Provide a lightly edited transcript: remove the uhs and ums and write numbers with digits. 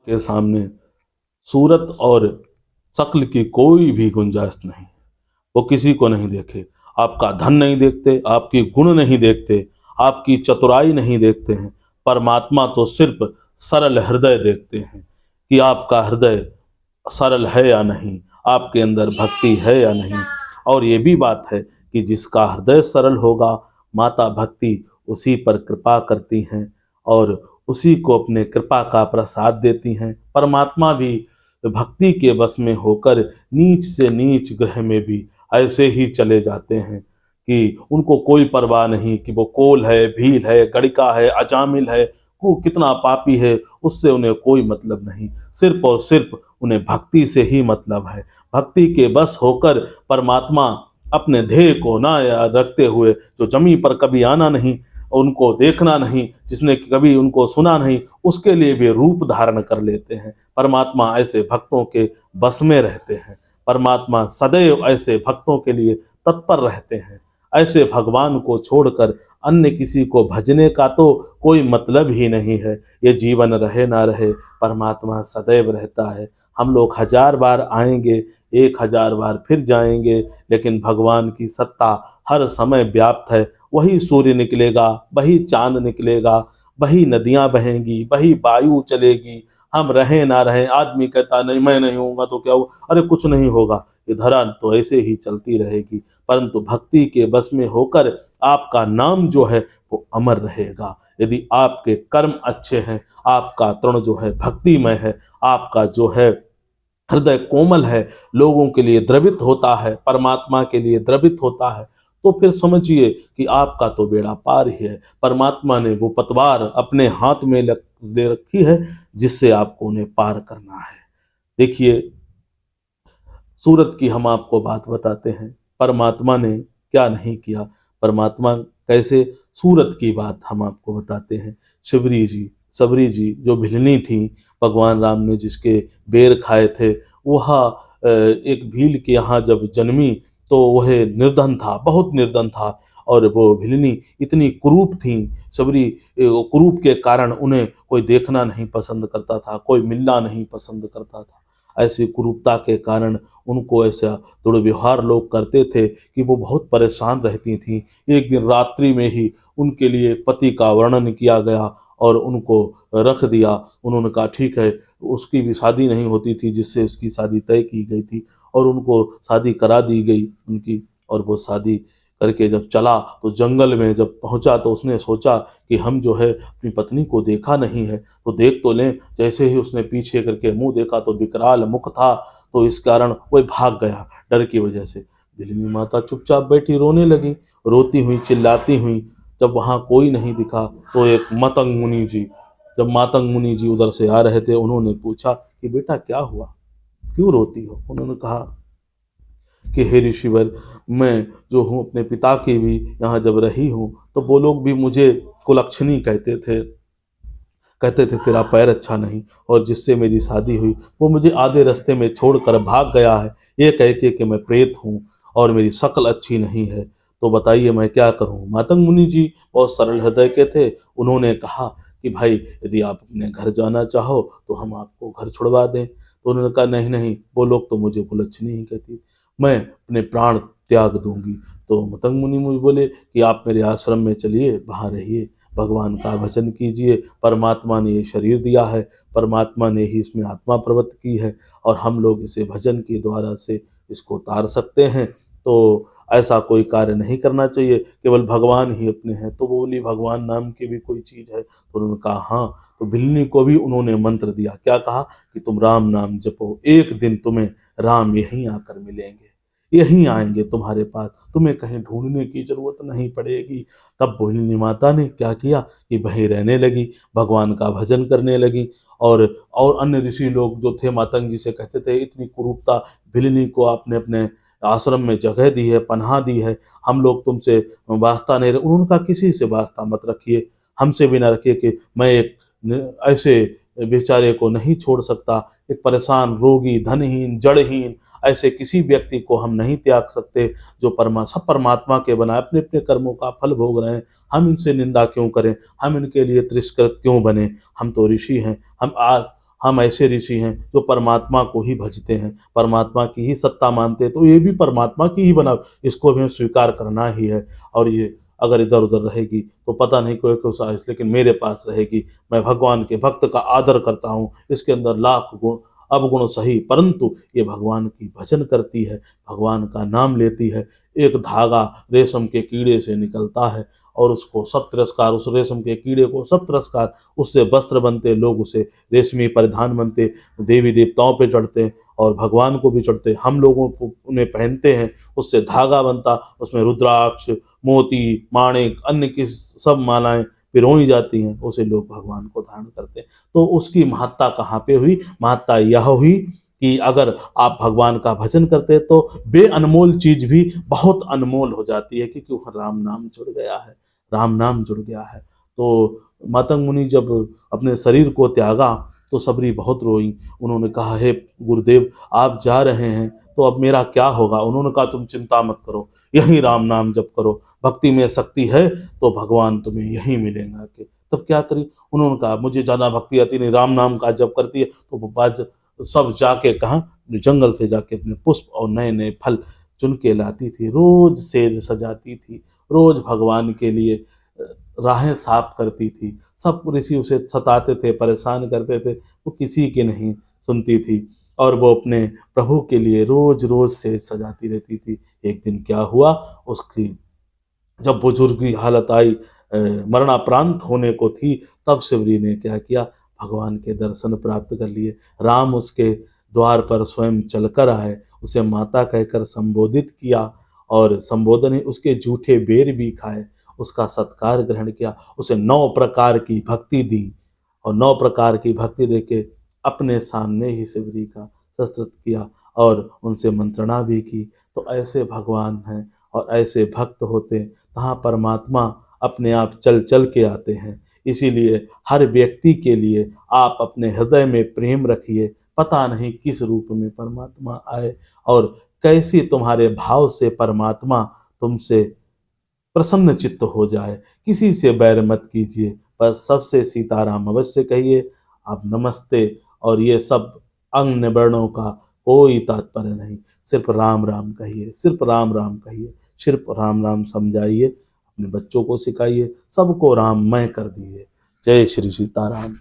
के सामने सूरत और शक्ल की कोई भी गुंजाइश नहीं। वो किसी को नहीं देखे, आपका धन नहीं देखते, आपकी गुण नहीं देखते, आपकी चतुराई नहीं देखते हैं। परमात्मा तो सिर्फ सरल हृदय देखते हैं कि आपका हृदय सरल है या नहीं, आपके अंदर भक्ति है या नहीं। और ये भी बात है कि जिसका हृदय सरल होगा, माता भक्ति उसी पर कृपा करती हैं और उसी को अपने कृपा का प्रसाद देती हैं। परमात्मा भी भक्ति के बस में होकर नीच से नीच ग्रह में भी ऐसे ही चले जाते हैं कि उनको कोई परवाह नहीं कि वो कोल है, भील है, गड़िका है, अजामिल है, वो कितना पापी है, उससे उन्हें कोई मतलब नहीं। सिर्फ और सिर्फ उन्हें भक्ति से ही मतलब है। भक्ति के बस होकर परमात्मा अपने ध्येय को ना याद रखते हुए, जो जमीन पर कभी आना नहीं, उनको देखना नहीं, जिसने कभी उनको सुना नहीं, उसके लिए भी रूप धारण कर लेते हैं। परमात्मा ऐसे भक्तों के बस में रहते हैं। परमात्मा सदैव ऐसे भक्तों के लिए तत्पर रहते हैं। ऐसे भगवान को छोड़कर अन्य किसी को भजने का तो कोई मतलब ही नहीं है। ये जीवन रहे ना रहे, परमात्मा सदैव रहता है। हम लोग 1000 बार आएंगे, 1000 बार फिर जाएंगे, लेकिन भगवान की सत्ता हर समय व्याप्त है। वही सूर्य निकलेगा, वही चांद निकलेगा, वही नदियां बहेंगी, वही वायु चलेगी। हम रहें ना रहें, आदमी कहता नहीं मैं नहीं होऊंगा तो क्या होगा, अरे कुछ नहीं होगा, ये धरा तो ऐसे ही चलती रहेगी। परंतु भक्ति के बस में होकर आपका नाम जो है वो अमर रहेगा। यदि आपके कर्म अच्छे हैं, आपका तृण जो है भक्तिमय है, आपका जो है हृदय कोमल है, लोगों के लिए द्रवित होता है, परमात्मा के लिए द्रवित होता है, तो फिर समझिए कि आपका तो बेड़ा पार ही है। परमात्मा ने वो पतवार अपने हाथ में ले रखी है, जिससे आपको उन्हें पार करना है। देखिए, सूरत की हम आपको बात बताते हैं, परमात्मा ने क्या नहीं किया। परमात्मा कैसे, सूरत की बात हम आपको बताते हैं। सबरी जी जो भिलनी थी, भगवान राम ने जिसके बेर खाए थे, वह एक भील के यहाँ जब जन्मी तो वह निर्धन था, बहुत निर्धन था। और वो भिलनी इतनी कुरूप थी, सबरी कुरूप के कारण उन्हें कोई देखना नहीं पसंद करता था, कोई मिलना नहीं पसंद करता था। ऐसी कुरूपता के कारण उनको ऐसा दुर्व्यवहार लोग करते थे कि वो बहुत परेशान रहती थीं। एक दिन रात्रि में ही उनके लिए एक पति का वर्णन किया गया और उनको रख दिया। उन्होंने कहा ठीक है, उसकी भी शादी नहीं होती थी जिससे उसकी शादी तय की गई थी, और उनको शादी करा दी गई उनकी। और वो शादी करके जब चला तो जंगल में जब पहुंचा तो उसने सोचा कि हम जो है अपनी पत्नी को देखा नहीं है, तो देख तो लें। जैसे ही उसने पीछे करके मुंह देखा तो विकराल मुख था, तो इस कारण वह भाग गया डर की वजह से। बिलनी माता चुपचाप बैठी रोने लगी, रोती हुई चिल्लाती हुई। जब वहाँ कोई नहीं दिखा तो एक मतंग मुनि जी, जब मातंग मुनि जी उधर से आ रहे थे, उन्होंने पूछा कि बेटा क्या हुआ, क्यों रोती हो। उन्होंने कहा कि हे ऋषिवर, मैं जो हूँ अपने पिता की भी यहाँ जब रही हूँ तो वो लोग भी मुझे कुलक्षणी कहते थे तेरा पैर अच्छा नहीं, और जिससे मेरी शादी हुई वो मुझे आधे रास्ते में छोड़कर भाग गया है, ये कह के कि मैं प्रेत हूँ और मेरी शक्ल अच्छी नहीं है। तो बताइए मैं क्या करूँ। मातंग मुनि जी बहुत सरल हृदय के थे। उन्होंने कहा कि भाई यदि आप अपने घर जाना चाहो तो हम आपको घर छुड़वा दें। तो उन्होंने कहा नहीं नहीं, वो लोग तो मुझे कुलक्षणी ही कहती, मैं अपने प्राण त्याग दूंगी। तो मतंग मुनि मुझे बोले कि आप मेरे आश्रम में चलिए, वहाँ रहिए, भगवान का भजन कीजिए। परमात्मा ने ये शरीर दिया है, परमात्मा ने ही इसमें आत्मा प्रवृत्त की है, और हम लोग इसे भजन के द्वारा से इसको उतार सकते हैं। तो ऐसा कोई कार्य नहीं करना चाहिए, केवल भगवान ही अपने हैं। तो वो बोली भगवान नाम की भी कोई चीज़ है। तो उन्होंने कहा हाँ। तो भिलनी को भी उन्होंने मंत्र दिया, क्या कहा कि तुम राम नाम जपो, एक दिन तुम्हें राम यहीं आकर मिलेंगे, यहीं आएंगे तुम्हारे पास, तुम्हें कहीं ढूंढने की जरूरत नहीं पड़ेगी। तब भिलनी माता ने क्या किया कि वहीं रहने लगी, भगवान का भजन करने लगी। और अन्य ऋषि लोग जो थे मातंग जी से कहते थे इतनी कुरूपता, भिलनी को आपने अपने आश्रम में जगह दी है, पनाह दी है, हम लोग तुमसे वास्ता नहीं। उन्होंने कहा किसी से वास्ता मत रखिए, हमसे भी ना रखिए कि मैं एक ऐसे बेचारे को नहीं छोड़ सकता, एक परेशान रोगी धनहीन जड़हीन ऐसे किसी व्यक्ति को हम नहीं त्याग सकते जो सब परमात्मा के बनाए अपने अपने कर्मों का फल भोग रहे हैं। हम इनसे निंदा क्यों करें, हम इनके लिए तिरस्कृत क्यों बने। हम तो ऋषि हैं, हम ऐसे ऋषि हैं जो परमात्मा को ही भजते हैं, परमात्मा की ही सत्ता मानते हैं, तो ये भी परमात्मा की ही बना, इसको भी हमें स्वीकार करना ही है। और ये अगर इधर उधर रहेगी तो पता नहीं कोई कोई साजिश, लेकिन मेरे पास रहेगी। मैं भगवान के भक्त का आदर करता हूँ, इसके अंदर लाख गुण अवगुण सही, परंतु ये भगवान की भजन करती है, भगवान का नाम लेती है। एक धागा रेशम के कीड़े से निकलता है और उसको सब तिरस्कार, उस रेशम के कीड़े को सब तिरस्कार, उससे वस्त्र बनते, लोग उसे रेशमी परिधान बनते, देवी देवताओं पे चढ़ते और भगवान को भी चढ़ते, हम लोगों को उन्हें पहनते हैं, उससे धागा बनता, उसमें रुद्राक्ष, मोती, माणिक, अन्य की सब मालाएं पिरोई जाती हैं, उसे लोग भगवान को धारण करते हैं। तो उसकी महत्ता कहाँ पे हुई? महत्ता यह हुई कि अगर आप भगवान का भजन करते हैं तो बेअनमोल चीज भी बहुत अनमोल हो जाती है, क्योंकि वह राम नाम जुड़ गया है, राम नाम जुड़ गया है। तो मातंग मुनि जब अपने शरीर को त्यागा तो सबरी बहुत रोई। उन्होंने कहा, हे गुरुदेव, आप जा रहे हैं तो अब मेरा क्या होगा? उन्होंने कहा, तुम चिंता मत करो, यही राम नाम जप करो, भक्ति में शक्ति है तो भगवान तुम्हें यहीं मिलेगा। के तब क्या करी? उन्होंने कहा, मुझे ज़्यादा भक्ति आती नहीं, राम नाम का जप करती है। तो वो बाज सब जाके कहाँ, जंगल से जाके अपने पुष्प और नए नए फल चुन के लाती थी, रोज सेज सजाती थी, रोज भगवान के लिए राहें साफ करती थी। सब ऋषि उसे सताते थे, परेशान करते थे, वो किसी की नहीं सुनती थी और वो अपने प्रभु के लिए रोज रोज सेज सजाती रहती थी। एक दिन क्या हुआ, उसकी जब बुजुर्ग की हालत आई, मरणाप्रांत होने को थी, तब शिवरी ने क्या किया, भगवान के दर्शन प्राप्त कर लिए। राम उसके द्वार पर स्वयं चलकर आए, उसे माता कहकर संबोधित किया और संबोधन ही उसके जूठे बेर भी खाए, उसका सत्कार ग्रहण किया, उसे 9 प्रकार की भक्ति दी और 9 प्रकार की भक्ति देके अपने सामने ही शिवजी का शस्त्र किया और उनसे मंत्रणा भी की। तो ऐसे भगवान हैं और ऐसे भक्त होते हैं, तहाँ परमात्मा अपने आप चल चल के आते हैं। इसीलिए हर व्यक्ति के लिए आप अपने हृदय में प्रेम रखिए, पता नहीं किस रूप में परमात्मा आए और कैसी तुम्हारे भाव से परमात्मा तुमसे प्रसन्न चित्त हो जाए। किसी से बैर मत कीजिए, बस सबसे सीताराम अवश्य कहिए। आप नमस्ते और ये सब अन्य वर्णों का कोई तात्पर्य नहीं, सिर्फ राम राम कहिए, सिर्फ राम राम कहिए, सिर्फ राम राम समझाइए, अपने बच्चों को सिखाइए, सबको राममय कर दिए। जय श्री सीताराम।